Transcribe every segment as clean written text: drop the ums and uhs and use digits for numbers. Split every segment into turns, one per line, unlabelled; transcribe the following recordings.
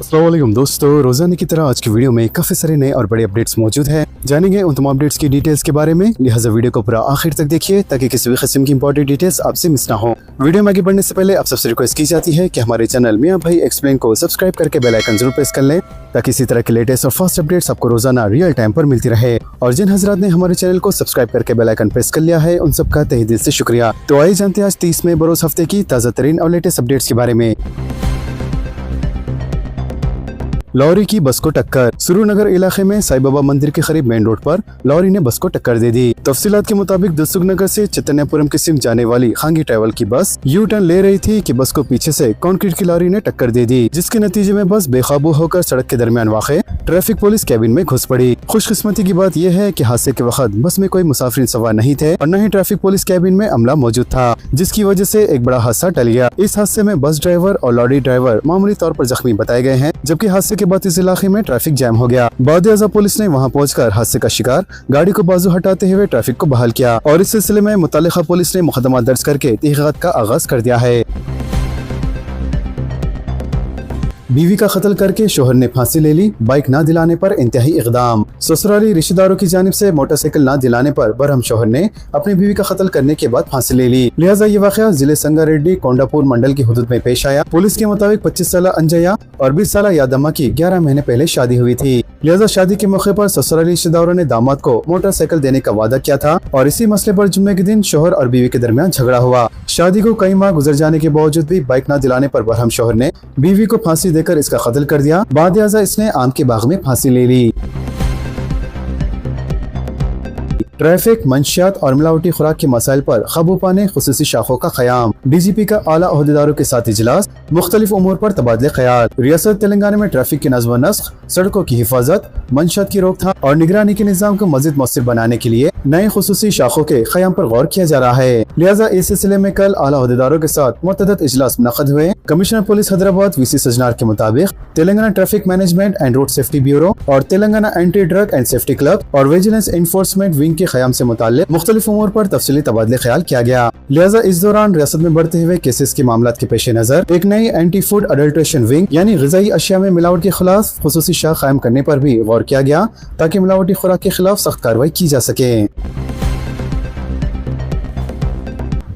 अस्सलाम वालेकुम दोस्तों, रोजाना की तरह आज की वीडियो में काफी सारे नए और बड़े अपडेट्स मौजूद हैं। जानेंगे उन तमाम अपडेट्स की डिटेल्स के बारे में, लिहाजा वीडियो को पूरा आखिर तक देखिए ताकि किसी भी किस्म की इंपॉर्टेंट डिटेल्स आपसे मिस ना हो। वीडियो में आगे बढ़ने से पहले आप सबसे रिक्वेस्ट की जाती है कि हमारे चैनल मियां भाई एक्सप्लेन को सब्सक्राइब करके बेल आइकन जरूर प्रेस कर लें ताकि इसी तरह के लेटेस्ट और फास्ट अपडेट्स आपको रोजाना रियल टाइम पर मिलती रहे। और जिन हजरात ने हमारे चैनल को सब्सक्राइब करके बेल आइकन प्रेस कर लिया है उन सबका तहे दिल से शुक्रिया। तो आइए जानते हैं आज 30 मई बरोज हफ्ते की ताज़ा तरीन और लेटेस्ट अपडेट्स के बारे में। लॉरी की बस को टक्कर। सुरूनगर इलाके में साईं बाबा मंदिर के करीब मेन रोड पर लॉरी ने बस को टक्कर दे दी। तफसीलात के मुताबिक दस्तुगनगर से चैतन्यपुरम की सिम जाने वाली खांगी ट्रैवल की बस यू टर्न ले रही थी कि बस को पीछे से कंक्रीट की लॉरी ने टक्कर दे दी, जिसके नतीजे में बस बेकाबू होकर सड़क के दरमियान वाक़े ट्रैफिक पुलिस कैबिन में घुस पड़ी। खुशकिस्मती की बात यह है कि हादसे के वक्त बस में कोई मुसाफिर सवार नहीं थे और न ही ट्रैफिक पुलिस कैबिन में अमला मौजूद था, जिसकी वजह से एक बड़ा हादसा टल गया। इस हादसे में बस ड्राइवर और लॉरी ड्राइवर मामूली तौर पर जख्मी बताए गए हैं, जबकि हादसे के बाद इस इलाके में ट्रैफिक जैम हो गया। बाद पुलिस ने वहां पहुंचकर हादसे का शिकार गाड़ी को बाजू हटाते हुए ट्रैफिक को बहाल किया और इस सिलसिले में मुतल्लिका पुलिस ने मुकदमा दर्ज करके तहकीकात का आगाज कर दिया है। बीवी का कत्ल करके शोहर ने फांसी ले ली, बाइक ना दिलाने पर इंतहाई इकदाम। ससुराली रिश्तेदारों की जानिब से मोटरसाइकिल ना दिलाने पर बरहम शोहर ने अपनी बीवी का कत्ल करने के बाद फांसी ले ली। लिहाजा ये वाकया जिले संगारेड्डी कोंडापुर मंडल की हुदूद में पेश आया। पुलिस के मुताबिक 25 साल अंजया और 20 साल यादम्मा की 11 महीने पहले शादी हुई थी। लिहाजा शादी के मौके पर ससुराली रिश्तेदारों ने दामाद को मोटरसाइकिल देने का वादा किया था और इसी मसले पर जुम्मे के दिन शोहर और बीवी के दरमियान झगड़ा हुआ। शादी को कई माह गुजर जाने के बावजूद भी बाइक न दिलाने पर बरहम शोहर ने बीवी को फांसी देकर इसका कत्ल कर दिया। बाद इसने आम के बाग में फांसी ले ली। ट्रैफिक, मंशियात और मिलावटी खुराक के मसाइल पर काबू पाने खुसूसी शाखों का क़याम। DGP का आला ओहदेदारों के साथ इजलास, मुख्तलिफ उमूर पर तबादले ख्याल। रियासत तेलंगाना में ट्रैफिक की नज़्म व नस्ख, सड़कों की हिफाजत, मंशियात की रोकथाम और निगरानी के निज़ाम को मज़ीद मौसर बनाने के लिए नए खुसूसी शाखों के क़याम पर गौर किया जा रहा है। लिहाजा इस सिलसिले में कल आला ओहदेदारों के साथ मुतअद्दिद इजलास मुनक़्क़द हुए। Commissioner police Hyderabad VC Sajjanar के मुताबिक Telangana traffic management and road safety bureau और Telangana anti drug and safety club और विजिलेंस इन्फोर्समेंट विंग के क़याम से मुताल्लिक़ मुख्तलिफ उमूर पर तफसीली तबादले ख्याल किया गया। लिहाजा इस दौरान रियासत में बढ़ते हुए केसेस के मामलात के पेश नज़र एक नई एंटी फूड अडल्ट्रेशन विंग यानी ग़िज़ाई अशिया में मिलावट के खिलाफ खुसूसी शाख कायम करने पर भी गौर किया गया ताकि मिलावटी खुराक के खिलाफ सख्त कार्रवाई की जा सके।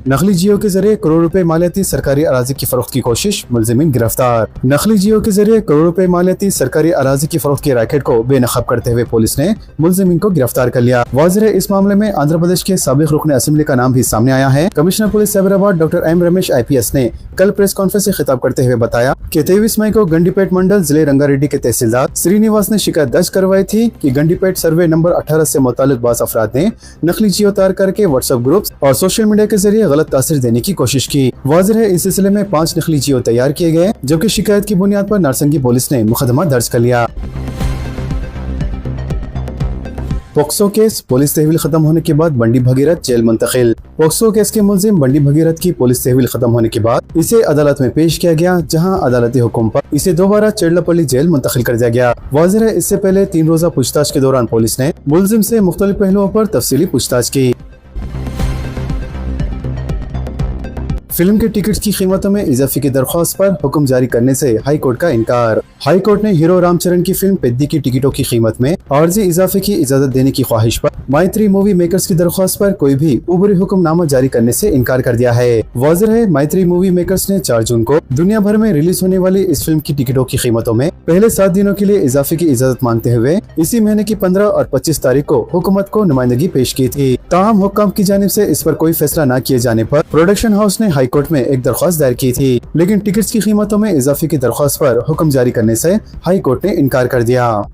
नकली जियो के जरिए करोड़ रुपए मालियाती सरकारी अराजी की फरोख्त की कोशिश, मुलजिमीन गिरफ्तार। नकली जियो के जरिए करोड़ रुपए मालियाती सरकारी अराजी की फरोख्त के रैकेट को बेनकाब करते हुए पुलिस ने मुलजिमीन को गिरफ्तार कर लिया। वाज़ेह है, इस मामले में आंध्र प्रदेश के साबिक रुकन असेंबली का नाम भी सामने आया है। Commissioner police Cyberabad doctor M Ramesh IPS ने कल प्रेस कॉन्फ्रेंस से खिताब करते हुए बताया कि 23 मई को गंडीपेट मंडल जिले रंगारेड्डी के तहसीलदार श्रीनिवास ने शिकायत दर्ज करवाई थी कि गंडीपेट सर्वे नंबर 18 से मुताल्लिक़ बाज़ अफराद ने नकली जियो तैयार करके व्हाट्सएप ग्रुप्स और सोशल मीडिया के जरिए गलत तासीर देने की कोशिश की। वाज़ेह है, इस सिलसिले में 5 नकली जियो तैयार किए गए, जबकि शिकायत की बुनियाद पर नारसंगी पुलिस ने मुकदमा दर्ज कर लिया। पोक्सो केस, पुलिस तहवील खत्म होने के बाद बंडी भगीरथ जेल मुंतकिल। पोक्सो केस के मुलजिम बंडी भगीरथ की पुलिस तहवील खत्म होने के बाद इसे अदालत में पेश किया गया, जहां अदालती हुक्म पर इसे दोबारा चेडलापल्ली जेल मुंतकिल कर दिया गया। वाज़ेह है, इससे पहले 3 रोजा पूछताछ के दौरान पुलिस ने मुलजिम से मुख्तलिफ पहलुओं पर तफसीली पूछताछ की। फिल्म के टिकट्स की कीमतों में इजाफे की दरख्वास्त पर हुक्म जारी करने से हाई कोर्ट का इनकार। हाई कोर्ट ने हीरो रामचरण की फिल्म पेद्दी की टिकटों की कीमत में आर्जी इजाफे की इजाजत देने की ख्वाहिश पर मैत्री मूवी मेकर्स की दरख्वास्त पर कोई भी ऊपरी हुक्मनामा जारी करने से इनकार कर दिया है। वाज़ेह है, मैत्री मूवी मेकर्स ने 4 जून को दुनिया भर में रिलीज होने वाली इस फिल्म की टिकटों की कीमतों में पहले 7 दिनों के लिए इजाफे की इजाजत मांगते हुए इसी महीने की 15 और 25 तारीख को हुकूमत को नुमाइंदगी पेश की थी। ताहम हुक्काम की जानिब से इस पर कोई फैसला न किए जाने पर प्रोडक्शन हाउस ने हाई कोर्ट में एक दरख्वास्त दायर की थी, लेकिन टिकट्स की कीमतों में इजाफे की दरख्वास्त पर हुक्म जारी करने से हाई कोर्ट ने इनकार कर दिया।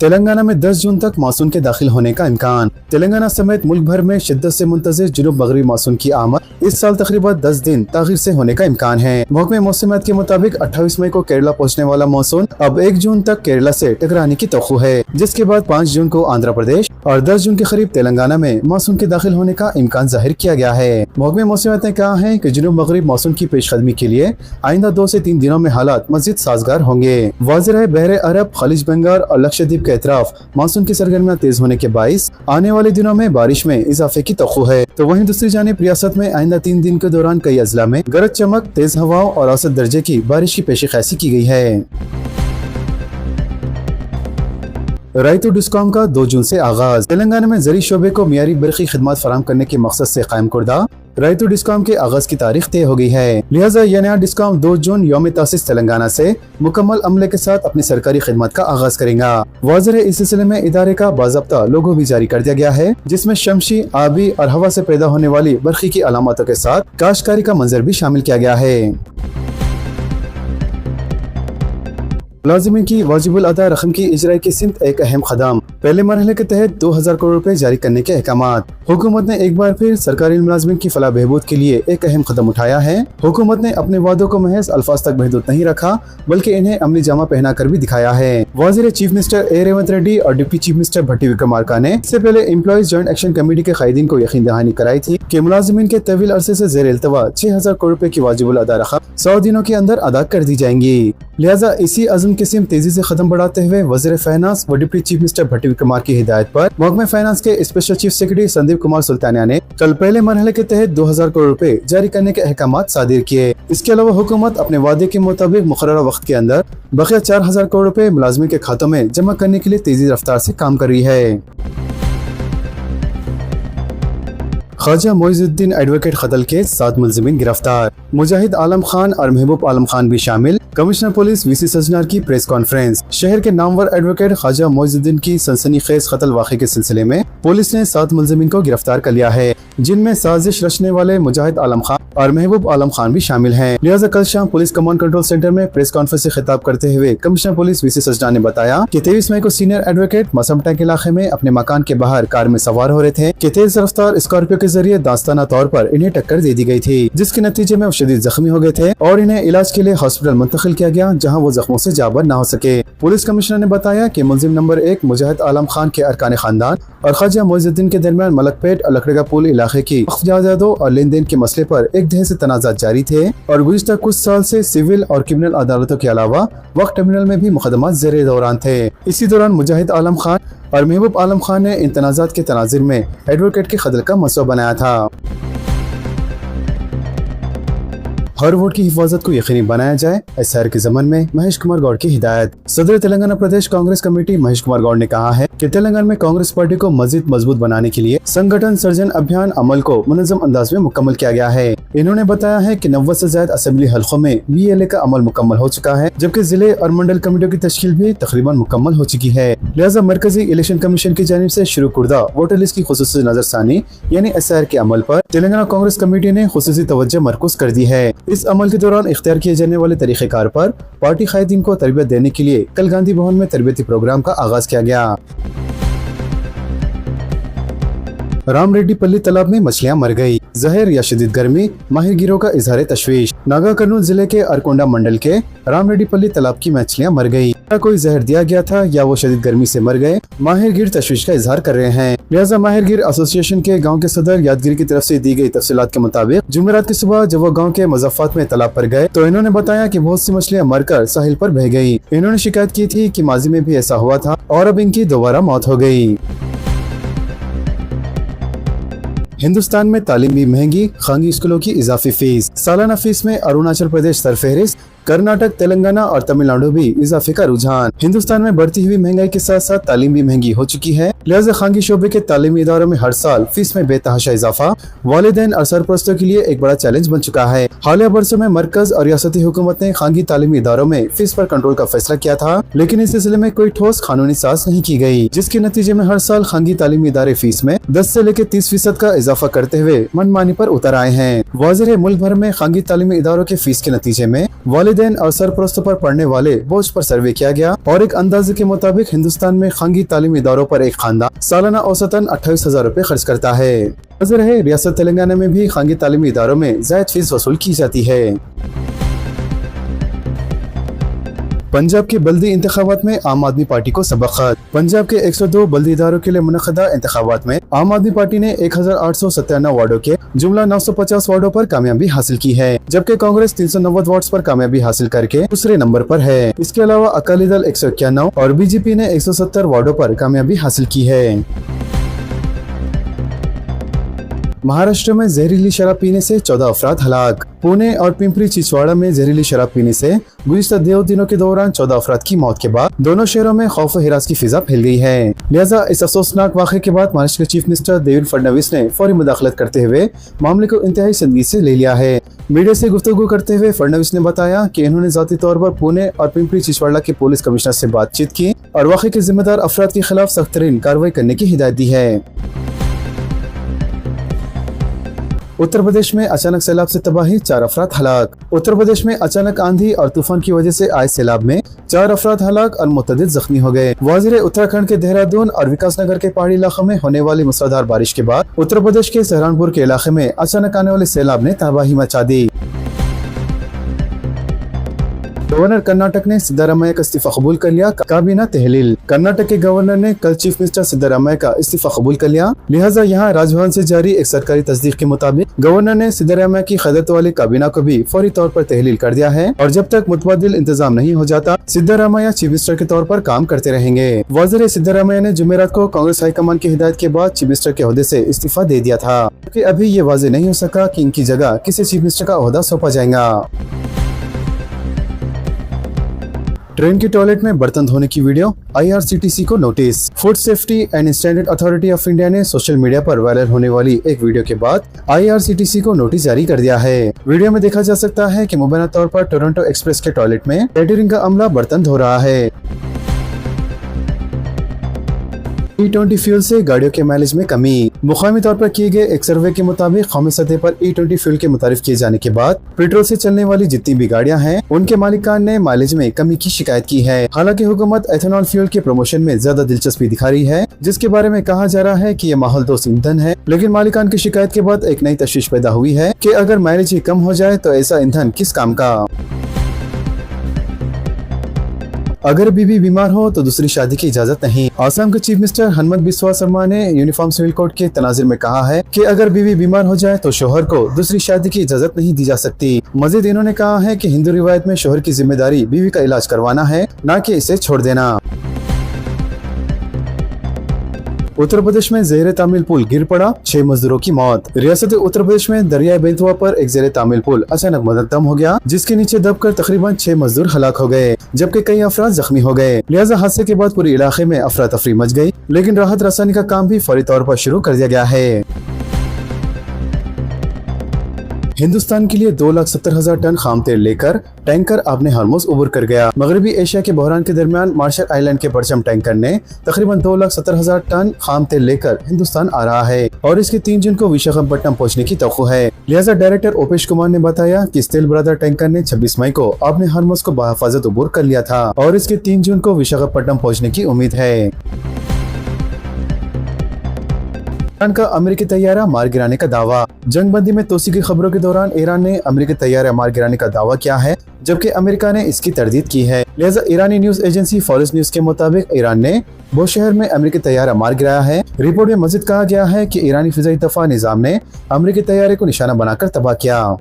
तेलंगाना में 10 जून तक मानसून के दाखिल होने का इम्कान। तेलंगाना समेत मुल्क भर में शिद्दत से मुंतज़िर जुनूब मगरबी मानसून की आमद इस साल तकरीबन 10 दिन ताखिर से होने का इम्कान है। महकमे मौसमियात के मुताबिक 28 मई को केरला पहुंचने वाला मानसून अब 1 जून तक केरला से टकराने की तवक्को है, जिसके बाद 5 जून को आंध्र प्रदेश और 10 जून के करीब तेलंगाना में मानसून के दाखिल होने का इम्कान जाहिर किया गया है। महकमे मौसमियात ने कहा है कि जुनूब मगरबी मानसून की पेशकदमी के लिए आइंदा 2 से 3 दिनों में हालात मजीद साजगार होंगे। वाज़ेह है, बहरे अरब, खलीज बंगाल और लक्षद्वीप के एतराफ मानसून की सरगर्मियां तेज होने के बाइस आने वाले दिनों में बारिश में इजाफे की तवक्को है। तो वहीं दूसरी जानिब रियासत में आइंदा 3 दिन के दौरान कई अजला में गरज चमक, तेज हवाओं और औसत दर्जे की बारिश की पेशी की गई है। रायतू डिस्कॉम का 2 जून से आगाज। तेलंगाना में ज़री शोबे को मियारी बरक़ी खिदमत फराहम करने के मकसद से कायम करदा रायतू डिस्कॉम के आगाज की तारीख तय हो गई है। लिहाजा यह नया डिस्कॉम 2 जून यौम तासीस तेलंगाना से मुकम्मल अमले के साथ अपनी सरकारी खिदमत का आगाज करेगा। वाज़ेह इस सिलसिले में इदारे का बाज़ाब्ता लोगो भी जारी कर दिया गया है, जिसमें शमशी, आबी और हवा से पैदा होने वाली बरक़ी की अलामतों के साथ काश्तकारी का मंजर भी शामिल किया गया है। मुलाजिमीन की वाजिबुल अदा रकम की इजराई की सिमत एक अहम कदम। पहले मरहले के तहत 2000 करोड़ रुपए जारी करने के अहकामात। हुकूमत ने एक बार फिर सरकारी मुलाजिमीन की फलाह बहबूद के लिए एक अहम कदम उठाया है। हुकूमत ने अपने वादों को महज अल्फाज तक महदूद नहीं रखा, बल्कि इन्हें अमली जामा पहना कर भी दिखाया है। वज़ीर चीफ मिनिस्टर ए रेवंत रेड्डी और डिप्टी चीफ मिनिस्टर भट्टी विक्रमार्का ने इससे पहले एम्प्लॉइज जॉइंट एक्शन कमेटी के कायदीन को यकीन दहानी कराई थी कि मुलाजिमीन के तवील अरसे से ज़ेर इल्तवा 6000 करोड़ रुपए की वाजिबुल अदा रकम 100 दिनों के अंदर अदा कर दी जाएंगी। लिहाजा इसी अज़म की सिमत तेजी से कदम बढ़ाते हुए वज़ीर फाइनेंस व डिप्टी चीफ मिनिस्टर भट्टी विक्रमार्का की हिदायत पर महकमा फाइनेंस के special chief secretary Sandeep Kumar Sultania ने कल पहले मरहले के तहत 2000 करोड़ रुपए जारी करने के अहकामात सादिर किए। इसके अलावा हुकूमत अपने वादे के मुताबिक मुकर्ररा वक्त के अंदर बकिया 4000 करोड़ रुपए मुलाजिमीन के खातों में जमा करने के लिए तेजी रफ्तार से काम कर रही है। ख्वाजा मोइजुद्दीन एडवोकेट कत्ल के 7 मुलजिमीन गिरफ्तार। मुजाहिद आलम खान और महबूब आलम खान भी शामिल। कमिश्नर पुलिस वीसी सजनार की प्रेस कॉन्फ्रेंस। शहर के नामवर एडवोकेट ख्वाजा मोइजुद्दीन की सनसनीखेज कत्ल वाक़े के सिलसिले में पुलिस ने 7 मुलजिमीन को गिरफ्तार कर लिया है, जिनमें साजिश रचने वाले मुजाहिद आलम खान और महबूब आलम खान भी शामिल हैं। लिहाजा कल शाम पुलिस कमांड कंट्रोल सेंटर में प्रेस कॉन्फ्रेंस से खिताब करते हुए कमिश्नर पुलिस वीसी सजनार ने बताया कि 23 मई को सीनियर एडवोकेट मसमटैंक इलाके में अपने मकान के बाहर कार में सवार हो रहे थे कि तेज रफ्तार स्कॉर्पियो के जरिए दास्ताना तौर पर इन्हें टक्कर दे दी गई थी, जिसके नतीजे में वो शदीद जख्मी हो गए थे और इन्हें इलाज के लिए हॉस्पिटल मुंतकिल किया गया, जहां वो जख्मों से जाबर न हो सके। पुलिस कमिश्नर ने बताया कि मुलजिम नंबर 1 मुजाहिद आलम खान के अरकान खानदान और ख्वाजा मोइजुद्दीन के दरमियान मलकपेट और लकड़ेगा पुल इलाके की जायदादों और लेन देन के मसले पर एक दहाई से तनाज़ात जारी थे और गुज़िश्ता कुछ साल से सिविल और क्रिमिनल अदालतों के अलावा वक्त ट्रिब्यूनल में भी मुकदमा ज़ेरे दौरान थे। इसी दौरान मुजाहिद आलम खान और महबूब आलम खान ने इन तनाज़ात के तनाज़िर में एडवोकेट के कत्ल का मसला बनाया था। हर वोट की हिफाजत को यकीनी बनाया जाए, एसआर के ज़मन में महेश कुमार गौड़ की हिदायत। सदर तेलंगाना प्रदेश कांग्रेस कमेटी महेश कुमार गौड़ ने कहा है कि तेलंगाना में कांग्रेस पार्टी को मजीद मजबूत बनाने के लिए संगठन सर्जन अभियान अमल को मुनज़्ज़म अंदाज में मुकम्मल किया गया है। इन्होंने बताया है कि 90 से ज्यादा असेंबली हल्कों में BLA का अमल मुकम्मल हो चुका है, जबकि जिले और मंडल कमेटियों की तश्कील भी तकरीबन मुकम्मल हो चुकी है। लिहाजा मरकजी इलेक्शन कमीशन की जानिब से शुरू कुर्दा वोटर लिस्ट की खुसूसी नजरसानी यानी SIR के अमल पर तेलंगाना कांग्रेस कमेटी ने खुसूसी तवज्जो मरकूज कर दी है। इस अमल के दौरान इख्तियार किए जाने वाले तरीक़ेकार पर पार्टी कायदीन को तरबियत देने के लिए कल गांधी भवन में तरबियती प्रोग्राम का आगाज किया गया। रामरेड्डीपल्ली तालाब में मछलियां मर गई। जहर या शदीद गर्मी, माहिरगिरों का इजहार तशवीश। नागा कर्नूल जिले के अरकोंडा मंडल के रामरेड्डीपल्ली तालाब की मछलियां मर गई। क्या कोई जहर दिया गया था या वो शदीद गर्मी से मर गए, माहिरगिर तशवीश का इजहार कर रहे हैं। लिहाजा माहिरगिर एसोसिएशन के गांव के सदर यादगिरी की तरफ से दी गई तफसीलात के मुताबिक जुमेरात की सुबह जब वो गांव के मज़ाफ़ात में तालाब पर गए तो इन्होंने बताया कि बहुत सी मछलियां मरकर साहिल पर बह गई। इन्होंने शिकायत की थी कि माजी में भी ऐसा हुआ था और अब इनकी दोबारा मौत हो गई। हिंदुस्तान में तालीम भी महंगी, खानगी स्कूलों की इजाफी फीस। सालाना फीस में अरुणाचल प्रदेश सरफहरिस्त, कर्नाटक, तेलंगाना और तमिलनाडु भी इजाफे का रुझान। हिंदुस्तान में बढ़ती हुई महंगाई के साथ साथ तालीम भी महंगी हो चुकी है। लिहाजा खानगी शोबे के तालीमी इदारों में हर साल फीस में बेतहाशा इजाफा वालिदैन और सरपरस्तों के लिए एक बड़ा चैलेंज बन चुका है। हालिया बरसों में मरकज और रियासती हुकूमत ने खानगी तालीमी इदारों में फीस पर कंट्रोल का फैसला किया था, लेकिन इस सिलसिले में कोई ठोस कानूनी साज नहीं की गई, जिसके नतीजे में हर साल खानगी तालीमी इदारे फीस में 10 से लेकर 30% का इजाफा करते हुए मनमानी पर उतर आए हैं। वाज़ेह है, मुल्क भर में खानगी तालीमी इदारों के फीस के नतीजे में वालिदैन और सरपरस्तों पर पड़ने वाले बोझ पर सर्वे किया गया और एक अंदाजे के मुताबिक हिंदुस्तान में खानगी तालीमी इदारों पर एक खानदान सालाना औसतन 28,000 रुपए खर्च करता है। नजर है, रियासत तेलंगाना में भी खानगी तालीमी इदारों में जायद फीस वसूल की जाती है। पंजाब के बल्दी इंतखाबात में आम आदमी पार्टी को सबक खत। पंजाब के 102 बल्दी इदारों के लिए मुनक़दा इंतखाबात में आम आदमी पार्टी ने 1897 वार्डों के जुमला 950 वार्डों पर कामयाबी हासिल की है, जबकि कांग्रेस 390 वार्ड पर कामयाबी हासिल करके दूसरे नंबर पर है। इसके अलावा अकाली दल 191 और बीजेपी ने 170 वार्डों पर कामयाबी हासिल की है। महाराष्ट्र में जहरीली शराब पीने से 14 अफराद हलाक। पुणे और पिंपरी चिंचवाड़ा में जहरीली शराब पीने से गुज़िश्ता 2 दिनों के दौरान 14 अफराद की मौत के बाद दोनों शहरों में खौफ व हिरास की फिजा फैल गई है। लिहाजा इस अफसोसनाक वाक़े के बाद महाराष्ट्र के चीफ मिनिस्टर देवेंद्र फडणवीस ने फौरी मुदाखलत करते हुए मामले को इंतहाई संजीदगी से ले लिया है। मीडिया से गुफ्तगू करते हुए फडणवीस ने बताया कि इन्होंने ज़ाती तौर पर पुणे और पिंपरी चिंचवाड़ा के पुलिस कमिश्नर से बातचीत की और वाक़े के जिम्मेदार अफराद के खिलाफ सख्त तरीन कार्रवाई करने की हिदायत दी है। उत्तर प्रदेश में अचानक सैलाब से तबाही, 4 अफराद हलाक। उत्तर प्रदेश में अचानक आंधी और तूफान की वजह से आए सैलाब में 4 अफराद हलाक और मुतअद्दिद जख्मी हो गए। वाज़िर उत्तराखंड के देहरादून और विकासनगर के पहाड़ी इलाकों में होने वाली मूसलाधार बारिश के बाद उत्तर प्रदेश के सहारनपुर के इलाके में अचानक आने वाले सैलाब ने तबाही मचा दी। गवर्नर कर्नाटक ने सिद्धारमैया का इस्तीफा कबूल कर लिया, काबीना तहलील। कर्नाटक के गवर्नर ने कल चीफ मिनिस्टर सिद्धारमैया का इस्तीफा कबूल कर लिया। लिहाजा यहाँ राजभवन से जारी एक सरकारी तस्दीक के मुताबिक गवर्नर ने सिद्धारमैया की क़यादत वाली काबीना को भी फौरी तौर पर तहलील कर दिया है और जब तक मुतबादिल इंतजाम नहीं हो जाता सिद्धारमैया चीफ मिनिस्टर के तौर पर काम करते रहेंगे। वाज़िर सिद्धारमैया ने जुमेरात को कांग्रेस हाईकमान की हिदायत के बाद चीफ मिनिस्टर के ओहदे से इस्तीफा दे दिया था, जबकि अभी ये वाज़ेह नहीं हो सका कि इनकी जगह किसी चीफ मिनिस्टर का ओहदा सौंपा जाएगा। ट्रेन के टॉयलेट में बर्तन धोने की वीडियो, IRCTC को notice. Food safety and standard authority of India ने सोशल मीडिया पर वायरल होने वाली एक वीडियो के बाद IRCTC को नोटिस जारी कर दिया है। वीडियो में देखा जा सकता है कि मुबैना तौर पर टोरंटो एक्सप्रेस के टॉयलेट में कैटरिंग का अमला बर्तन धो रहा है। E20 फ्यूल से गाड़ियों के माइलेज में कमी। मुकामी तौर पर किए गए एक सर्वे के मुताबिक कौमी सतह पर E20 फ्यूल के मुतारिफ किए जाने के बाद पेट्रोल से चलने वाली जितनी भी गाड़ियां हैं उनके मालिकान ने माइलेज में कमी की शिकायत की है। हालांकि हुकूमत एथेनॉल फ्यूल के प्रमोशन में ज्यादा दिलचस्पी दिखा रही है, जिसके बारे में कहा जा रहा है कि ये माहौल दोस्त ईंधन है, लेकिन मालिकान की शिकायत के बाद एक नई तशवीश पैदा हुई है कि अगर माइलेज ही कम हो जाए तो ऐसा ईंधन किस काम का। अगर बीवी बीमार हो तो दूसरी शादी की इजाजत नहीं। आसाम के चीफ मिनिस्टर हेमंत बिस्वा शर्मा ने यूनिफॉर्म सिविल कोड के तनाजिर में कहा है कि अगर बीवी बीमार हो जाए तो शोहर को दूसरी शादी की इजाजत नहीं दी जा सकती। मजीद इन्होंने कहा है कि हिंदू रिवायत में शोहर की जिम्मेदारी बीवी का इलाज करवाना है, न कि इसे छोड़ देना। उत्तर प्रदेश में ज़ेरे तामील पुल गिर पड़ा, 6 मजदूरों की मौत। रियासत उत्तर प्रदेश में दरिया बेतवा पर एक ज़ेरे तामील पुल अचानक मुद्दम हो गया, जिसके नीचे दबकर तकरीबन 6 मजदूर हलाक हो गए, जबकि कई अफराद जख्मी हो गए। लिहाजा हादसे के बाद पूरे इलाके में अफरा तफरी मच गई, लेकिन राहत रसानी का काम भी फौरी तौर पर शुरू कर दिया गया है। हिंदुस्तान के लिए 2,70,000 टन खाम तेल लेकर टैंकर आपने हॉर्मुज़ उबर कर गया। मगरबी एशिया के बहरान के दरमियान मार्शल आइलैंड के परचम टैंकर ने तकरीबन 2,70,000 टन खाम तेल लेकर हिंदुस्तान आ रहा है और इसके 3 जून को विशाखापट्टनम पहुंचने की तौक़्क़ु है। लिहाजा डायरेक्टर ओपेश कुमार ने बताया कि इस तेल बरादर टैंकर ने 26 मई को आपने हॉर्मुज़ को बहिफाजत उबर कर लिया था और इसके 3 जून को विशाखापट्टनम पहुँचने की उम्मीद है। ईरान का अमेरिकी तैयारा मार गिराने का दावा। जंगबंदी में तोसी की खबरों के दौरान ईरान ने अमेरिकी तैयारा मार गिराने का दावा किया है, जबकि अमेरिका ने इसकी तरदीद की है। लिहाजा ईरानी न्यूज एजेंसी फॉरेस्ट न्यूज के मुताबिक ईरान ने बोशहर में अमेरिकी तैयारा मार गिराया है। रिपोर्ट में मजीद कहा गया है कि ईरानी फिजाई दफा निजाम ने अमेरिकी तैयारे को निशाना बनाकर तबाह किया।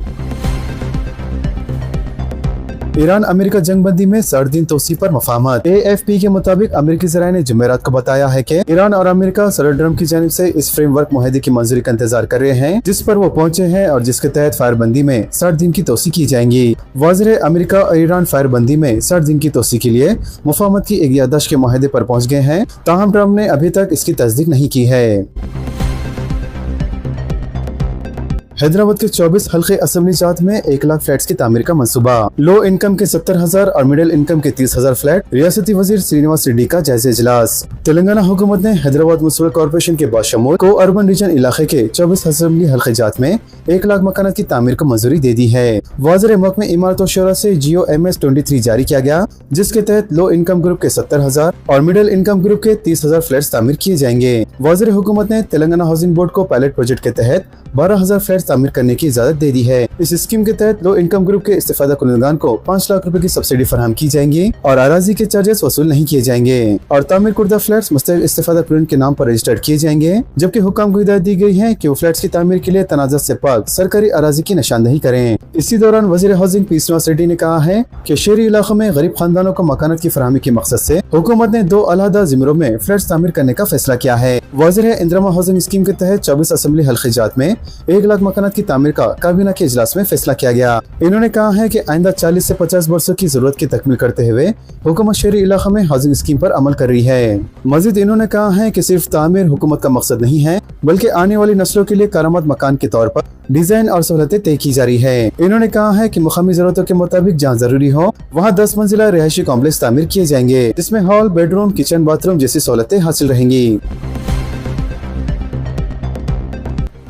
ईरान अमेरिका जंगबंदी में 60 दिन तोसी पर मफाहमत। AFP के मुताबिक अमेरिकी ज़राए ने जुमेरात को बताया है कि ईरान और अमेरिका सदर ट्रंप की जानिब से इस फ्रेमवर्क मुआहदे की मंजूरी का इंतजार कर रहे हैं, जिस पर वो पहुंचे हैं और जिसके तहत फायरबंदी में 60 दिन की तोसी की जाएंगी। वाज़िर अमेरिका और ईरान फायरबंदी में 60 दिन की तोसी के लिए मुफाहमत की एक याददाश्त के मुआहदे पर पहुँच गए हैं, ताहम ट्रंप ने अभी तक इसकी तस्दीक नहीं की है। हैदराबाद के 24 हल्के असेंबली जात में 1 लाख फ्लैट्स की तामीर का मंसूबा। लो इनकम के 70,000 और मिडिल इनकम के 30,000 फ्लैट। रियासती वजीर श्रीनिवास रेड्डी का जायजा इजलास। तेलंगाना हुकूमत ने हैदराबाद म्युनिसिपल कॉर्पोरेशन के बाशमूल को अर्बन रीजन इलाके के 24 असेंबली हल्के जात में 1 लाख मकानात की तामीर को मंजूरी दे दी है। वाज़िर महकमे इमारत और शोरा से GOMS 23 जारी किया गया, जिसके तहत लो इनकम ग्रुप के 70,000 और मिडिल इनकम ग्रुप के 30,000 फ्लैट्स तामीर किए जाएंगे। वाज़िर हुकूमत ने तेलंगाना हाउसिंग बोर्ड को पायलट प्रोजेक्ट के तहत 12,000 फ्लैट्स तामीर करने की इजाजत दे दी है। इस स्कीम के तहत लो इनकम ग्रुप के इस्तेफादा कुनंदगान को 5 लाख रुपए की सब्सिडी फराहम की जाएंगी और अराजी के चार्जेस वसूल नहीं किए जाएंगे और तामीर कुर्दा फ्लैट्स मुस्तकिल इस्तेफादा कुनंद के नाम पर रजिस्टर्ड किए जाएंगे। जबकि हुक्म को हिदायत दी गई है कि वो फ्लैट्स की तामीर के लिए तनाज़ा से पाक सरकारी अराजी की निशानदही करें। इसी दौरान वजीर हाउसिंग पी श्रीनिवास रेड्डी ने कहा है कि शहरी इलाकों में गरीब खानदानों को मकानात की फराहमी के मकसद से हुकूमत ने 2 अलहदा जिमरों में फ्लैट्स तामीर करने का फैसला किया है। वाज़ेह है इंदिरा हाउसिंग स्कीम के तहत 24 असेंबली हल्के जात में 1 लाख मकानात की तामीर का काबीना के इजलास में फैसला किया गया। इन्होंने कहा है कि आइंदा 40 से 50 वर्षों की जरूरत की तकमील करते हुए हुकूमत शहरी इलाकों में हाउसिंग स्कीम पर अमल कर रही है। मजीद इन्होंने कहा है कि सिर्फ तामीर हुकूमत का मकसद नहीं है बल्कि आने वाली नस्लों के लिए करामत मकान के तौर पर डिजाइन और सहूलतें तय की जा रही है। इन्होंने कहा है कि मुकामी जरूरतों के मुताबिक जहाँ जरूरी हो वहाँ 10 मंजिला रिहायशी कॉम्प्लेक्स तामीर किए जाएंगे जिसमें हॉल, बेडरूम, किचन, बाथरूम जैसी सहूलतें हासिल रहेंगी।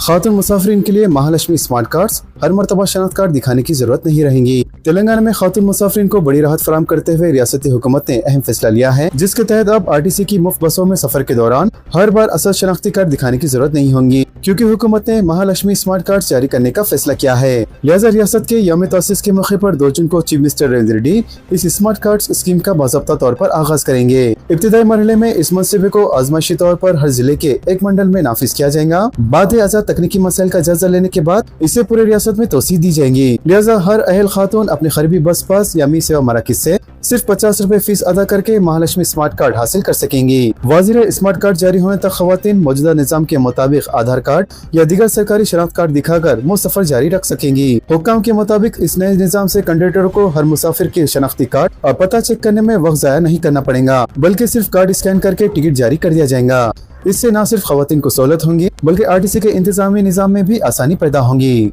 खातून मुसाफिरीन के लिए महालक्ष्मी स्मार्ट कार्ड्स हर मरतबा शनाख्त कार्ड दिखाने की जरूरत नहीं रहेंगी। तेलंगाना में खातून मुसाफिरीन को बड़ी राहत फराहम करते हुए रियासती हुकूमत ने अहम फैसला लिया है जिसके तहत अब RTC की मुफ्त बसों में सफर के दौरान हर बार असल शनाख्ती कार्ड दिखाने की जरूरत नहीं होगी क्योंकि हुकूमत ने महालक्ष्मी स्मार्ट कार्ड जारी करने का फैसला किया है। लिहाजा रियासत के यौम तअसीस के मौके पर 2 जून को चीफ मिनिस्टर रेवंत रेड्डी इस स्मार्ट कार्ड स्कीम का बाज़ाब्ता तौर पर आगाज करेंगे। इब्तिदाई मरहले में इस मनसूबे को आजमाइशी तौर पर हर जिले के एक मंडल में नाफिज किया जाएगा। बाद आज़ाद तकनीकी मसाइल का जायजा लेने के बाद इसे पूरे रियासत में तोसी दी जाएंगी। लिहाजा हर अहल खातून अपने करीबी बस पास या मी सेवा मराकिज से सिर्फ 50 रुपए फीस अदा करके महालक्ष्मी स्मार्ट कार्ड हासिल कर सकेंगी। वाज़ेह स्मार्ट कार्ड जारी होने तक खवातीन मौजूदा निजाम के मुताबिक आधार कार्ड या दीगर सरकारी शनाख्त कार्ड दिखाकर मुसफर जारी रख सकेंगी। हुक्म के मुताबिक इस नए निजाम से कंडक्टर को हर मुसाफिर के शनाख्ती कार्ड और पता चेक करने में वक्त जाया नहीं करना पड़ेगा बल्कि सिर्फ कार्ड स्कैन करके टिकट जारी कर दिया जाएगा। इससे न सिर्फ खवातीन को सहूलत होंगी बल्कि RTC के इंतजामी निजाम में भी आसानी पैदा होंगी।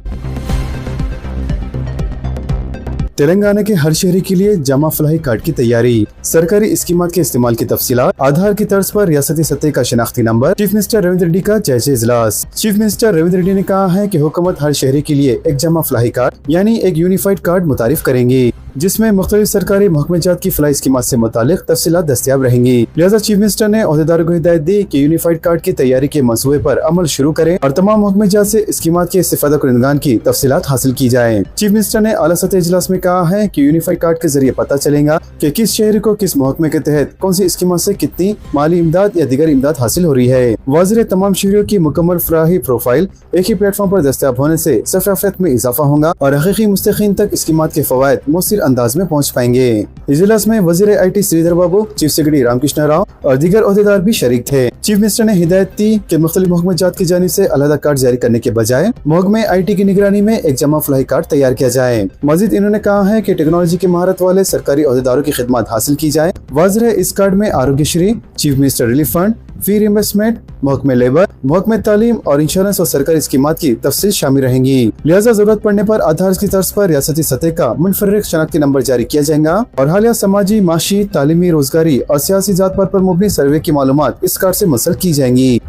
तेलंगाना के हर शहरी के लिए जमा फलाही कार्ड की तैयारी। सरकारी स्कीमात के इस्तेमाल की तफसीलात आधार की तर्ज पर रियासती सतह का शनाख्ती number. Chief minister Revanth Reddy का जायजा इजलास। चीफ मिनिस्टर रेवंत रेड्डी ने कहा है कि हुकूमत हर शहरी के लिए एक जमा फलाही कार्ड यानी एक यूनिफाइड कार्ड मुतारिफ करेंगी जिसमें मुख्तलिफ सरकारी महकमेजात की फलाही स्कीमात से मुतालिक तफसीलात दस्तियाब रहेंगी। लिहाजा चीफ मिनिस्टर ने ओहदेदारों को हिदायत दी कि यूनिफाइड कार्ड की तैयारी के मंसूबे पर अमल शुरू करें और तमाम महकमेजात से स्कीमात के इस्तेफादा कुनंदगान की तफसीलात हासिल की जाए। चीफ मिनिस्टर ने आला सतह इजलास में कहा है कि यूनिफाइड कार्ड के जरिए पता चलेगा कि किस शहरी को किस महकमे के तहत कौन सी स्कीमों से कितनी माली इमदाद या दीगर इमदाद हासिल हो रही है। वाज़ेह तमाम शहरियों की मुकम्मल फराही प्रोफाइल एक ही प्लेटफॉर्म पर दस्तयाब होने से सफ़ाफत में इजाफा होगा और हकीकी मुस्तकीन तक स्कीमात के फवायद मौसर अंदाज में पहुँच पाएंगे। इजलास में वजीर IT Sridhar Babu, chief secretary Ramakrishna Rao और दीगर ओहदेदार भी शरीक थे। चीफ मिनिस्टर ने हिदायत दी कि मुख्तलिफ महकमेजात की जानिब से अलहदा कार्ड जारी करने के बजाय महकमे IT की निगरानी में एक जमा फलाही कार्ड तैयार किया जाए। मजीद इन्होंने कहा है कि टेक्नोलॉजी की महारत वाले सरकारी ओहदेदारों की खिदमत हासिल की जाए। वाज़ेह इस कार्ड में Aarogyasri, chief minister relief fund, fee reimbursement, महकमे लेबर, महकमे तालीम और इंश्योरेंस और सरकारी स्कीमात की तफसील शामिल रहेंगी। लिहाजा जरूरत पड़ने पर आधार की तर्ज पर रियासती सतह का मुनफर्रिक शनाख्ती नंबर जारी किया जाएगा और हालिया समाजी, माशी, तालीमी, रोजगारी और सियासी जात पर मुबनी सर्वे की मालूमात इस कार्ड से मुंसलिक की जाएंगी।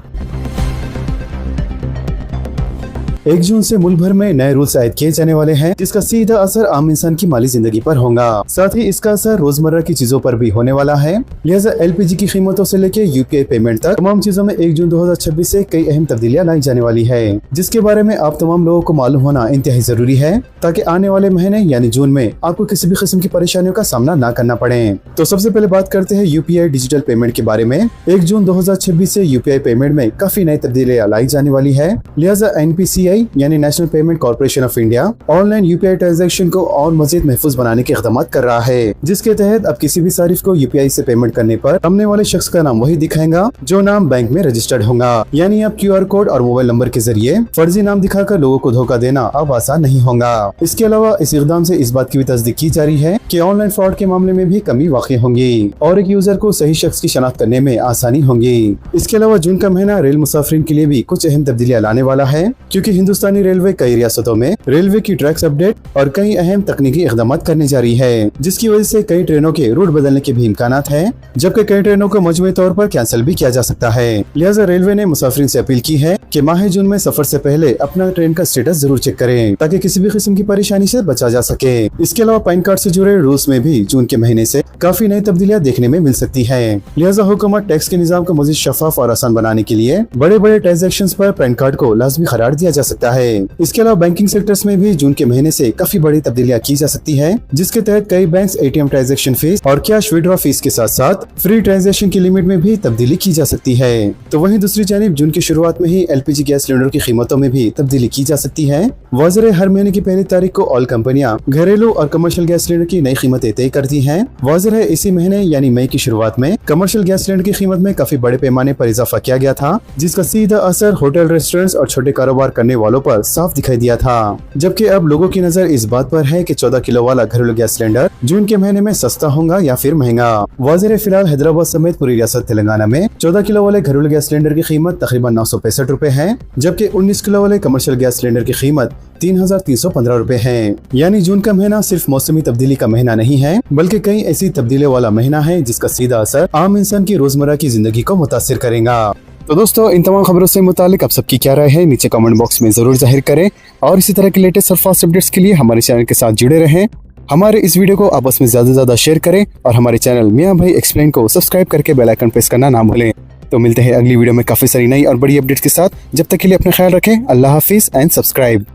1 जून से मुल्क भर में नए रूल्स आयद किए जाने वाले हैं जिसका सीधा असर आम इंसान की माली जिंदगी पर होगा। साथ ही इसका असर रोजमर्रा की चीजों पर भी होने वाला है। लिहाजा LPG की कीमतों से लेकर UPI पेमेंट तक तमाम चीजों में 1 जून 2026 से कई अहम तब्दीलियां लाई जाने वाली है जिसके बारे में आप तमाम लोगों को मालूम होना इंतहाई जरूरी है ताकि आने वाले महीने यानी जून में आपको किसी भी किस्म की परेशानियों का सामना न करना पड़े। तो सबसे पहले बात करते हैं UPI डिजिटल पेमेंट के बारे में। 1 जून 2026 से UPI पेमेंट में काफी नई तब्दीलियां लाई जाने वाली है। लिहाजा NPCI यानी national payment corporation of India online UPI transaction को और मजीद महफूज बनाने के इक़दाम कर रहा है जिसके तहत अब किसी भी सारिफ को UPI से पेमेंट करने पर सामने वाले शख्स का नाम वही दिखाएगा जो नाम बैंक में रजिस्टर्ड होगा। यानी अब QR कोड और मोबाइल नंबर के जरिए फर्जी नाम दिखाकर लोगों को धोखा देना अब आसान नहीं होगा। इसके अलावा इस इक़दाम से इस बात की भी तस्दीक की जा रही है कि ऑनलाइन फ्रॉड के मामले में भी कमी वाक़ई होंगी और एक यूजर को सही शख्स की शनाख्त करने में आसानी होगी। इसके अलावा जून का महीना रेल मुसाफिरीन के लिए भी कुछ अहम तब्दीलियां लाने वाला है क्योंकि हिंदुस्तानी रेलवे कई रियासतों में रेलवे की ट्रैक्स अपडेट और कई अहम तकनीकी इक़दाम करने जा रही है जिसकी वजह से कई ट्रेनों के रूट बदलने के भी इम्कानात है जबकि कई ट्रेनों को मजमूई तौर पर कैंसिल भी किया जा सकता है। लिहाजा रेलवे ने मुसाफिरीन से अपील की है कि माह जून में सफर से पहले अपना ट्रेन का स्टेटस जरूर चेक करें ताकि किसी भी किस्म की परेशानी से बचा जा सके। इसके अलावा पैन कार्ड से जुड़े रूल्स में भी जून के महीने से काफी नई तब्दीलियां देखने में मिल सकती है। लिहाजा हुकूमत टैक्स के निजाम को मजीद शफाफ और आसान बनाने के लिए बड़े बड़े ट्रांजेक्शन पर पैन कार्ड को लाजमी करार दिया जा सकता है। इसके अलावा बैंकिंग सेक्टर्स में भी जून के महीने से काफी बड़ी तब्दीलियां की जा सकती है, जिसके तहत कई बैंक ATM ट्रांजेक्शन फीस और कैश विड्रॉ फीस के साथ साथ फ्री ट्रांजेक्शन की लिमिट में भी तब्दीली की जा सकती है। तो वहीं दूसरी जानिब जून की शुरुआत में ही LPG गैस सिलेंडर की कीमतों में भी तब्दीली की जा सकती है। वाज़ेह है, हर महीने की पहली तारीख को ऑयल कंपनियां घरेलू और कमर्शियल गैस सिलेंडर की नई कीमतें तय करती हैं। वाज़ेह है, इसी महीने यानी मई की शुरुआत में कमर्शियल गैस सिलेंडर की कीमत में काफी बड़े पैमाने पर इजाफा किया गया था, जिसका सीधा असर होटल, रेस्टोरेंट्स और छोटे कारोबार करने वालों पर साफ दिखाई दिया था। जबकि अब लोगों की नजर इस बात पर है कि 14 किलो वाला घरेलू गैस सिलेंडर जून के महीने में सस्ता होगा या फिर महंगा। वाज़ेह है, फिलहाल हैदराबाद समेत पूरी रियासत तेलंगाना में 14 किलो वाले घरेलू गैस सिलेंडर की कीमत तकरीबन 965 रुपए है, जबकि 19 किलो वाले कमर्शियल गैस सिलेंडर की कीमत 3315 रुपए है। यानी जून का महीना सिर्फ मौसमी तब्दीली का महीना नहीं है, बल्कि कई ऐसी तब्दीली वाला महीना है जिसका सीधा असर आम इंसान की रोजमर्रा की जिंदगी को मुतासिर करेगा। तो दोस्तों, इन तमाम खबरों से मुतालिक आप सबकी क्या राय है नीचे कमेंट बॉक्स में जरूर जाहिर करें और इसी तरह के लेटेस्ट और फास्ट अपडेट्स के लिए हमारे चैनल के साथ जुड़े रहें। हमारे इस वीडियो को आपस में ज्यादा से ज्यादा शेयर करें और हमारे चैनल मियां भाई एक्सप्लेन को सब्सक्राइब करके बेल आइकन प्रेस करना ना भूलें। तो मिलते हैं अगली वीडियो में काफी सारी नई और बड़ी अपडेट्स के साथ। जब तक के लिए अपना ख्याल रखें। अल्लाह हाफिज एंड सब्सक्राइब।